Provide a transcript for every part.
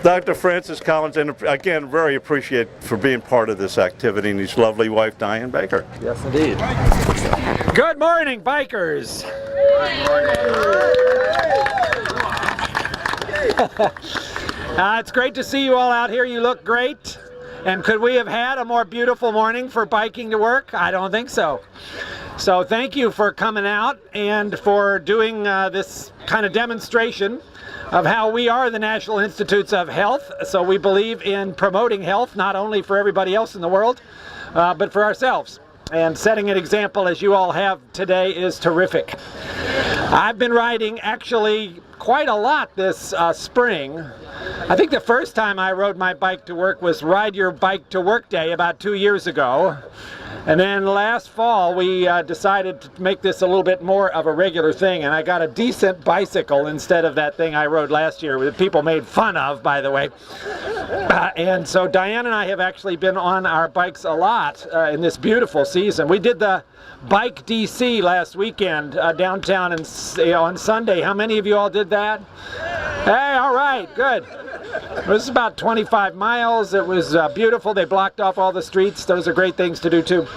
Dr. Francis Collins, and again, very appreciated for being part of this activity, and his lovely wife, Diane Baker. Yes, indeed. Good morning, bikers. It's great to see you all out here. You look great. And could we have had a more beautiful morning for biking to work? I don't think so. So thank you for coming out and for doing this kind of demonstration of how we are the National Institutes of Health. So we believe in promoting health, not only for everybody else in the world, but for ourselves. And setting an example, as you all have today, is terrific. I've been riding actually quite a lot this spring. I think the first time I rode my bike to work was Ride Your Bike to Work Day about 2 years ago. And then last fall we decided to make this a little bit more of a regular thing, and I got a decent bicycle instead of that thing I rode last year that people made fun of, by the way. And so Diane and I have actually been on our bikes a lot in this beautiful season. We did the Bike DC last weekend downtown and, on Sunday. How many of you all did that? Hey, all right, good. It was about 25 miles. It was beautiful. They blocked off all the streets. Those are great things to do too.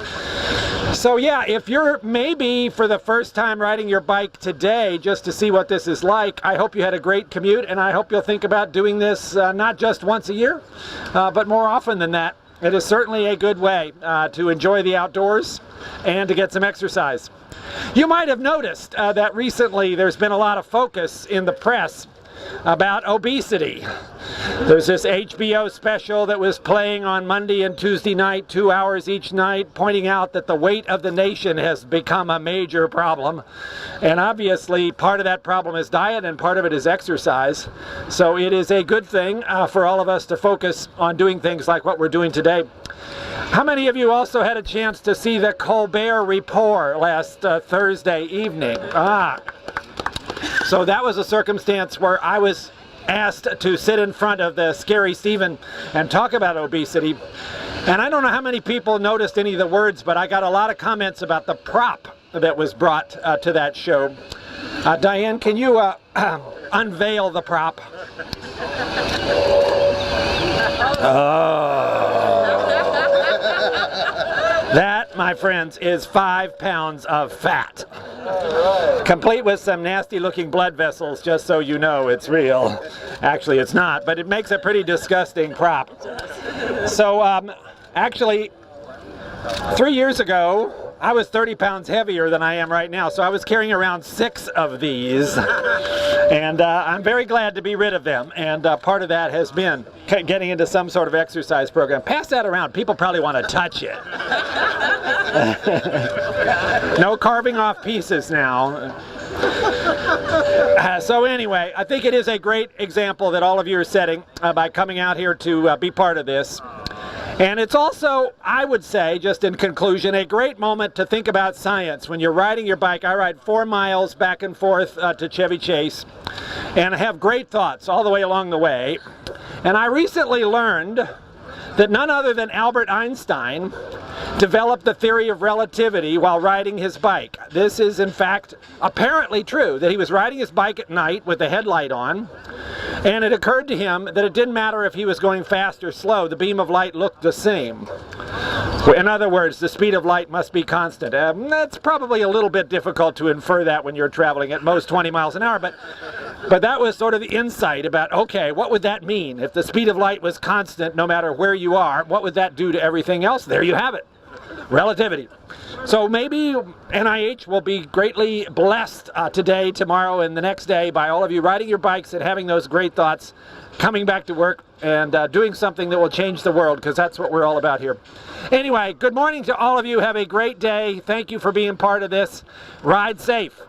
So yeah, if you're maybe for the first time riding your bike today just to see what this is like, I hope you had a great commute, and I hope you'll think about doing this not just once a year, but more often than that. It is certainly a good way to enjoy the outdoors and to get some exercise. You might have noticed that recently there's been a lot of focus in the press about obesity. There's this HBO special that was playing on Monday and Tuesday night, 2 hours each night, pointing out that the weight of the nation has become a major problem. And obviously part of that problem is diet and part of it is exercise. So it is a good thing for all of us to focus on doing things like what we're doing today. How many of you also had a chance to see the Colbert Report last Thursday evening? So that was a circumstance where I was asked to sit in front of the scary Stephen and talk about obesity. And I don't know how many people noticed any of the words, but I got a lot of comments about the prop that was brought to that show. Diane, can you unveil the prop? That, my friends, is 5 pounds of fat. Complete with some nasty looking blood vessels, just so you know it's real. Actually, it's not, but it makes a pretty disgusting prop. So, actually, 3 years ago, I was 30 pounds heavier than I am right now, so I was carrying around 6 of these, and I'm very glad to be rid of them, and part of that has been getting into some sort of exercise program. Pass that around. People probably want to touch it. No carving off pieces now. So anyway, I think it is a great example that all of you are setting by coming out here to be part of this. And it's also, I would say, just in conclusion, a great moment to think about science. When you're riding your bike, I ride 4 miles back and forth to Chevy Chase, and I have great thoughts all the way along the way. And I recently learned that none other than Albert Einstein developed the theory of relativity while riding his bike. This is, in fact, apparently true, that he was riding his bike at night with the headlight on, and it occurred to him that it didn't matter if he was going fast or slow, the beam of light looked the same. In other words, the speed of light must be constant. That's probably a little bit difficult to infer that when you're traveling at most 20 miles an hour, but that was sort of the insight about, okay, what would that mean? If the speed of light was constant no matter where you are, what would that do to everything else? There you have it. Relativity. So maybe NIH will be greatly blessed today, tomorrow, and the next day by all of you riding your bikes and having those great thoughts, coming back to work and doing something that will change the world, because that's what we're all about here. Anyway, good morning to all of you. Have a great day. Thank you for being part of this. Ride safe.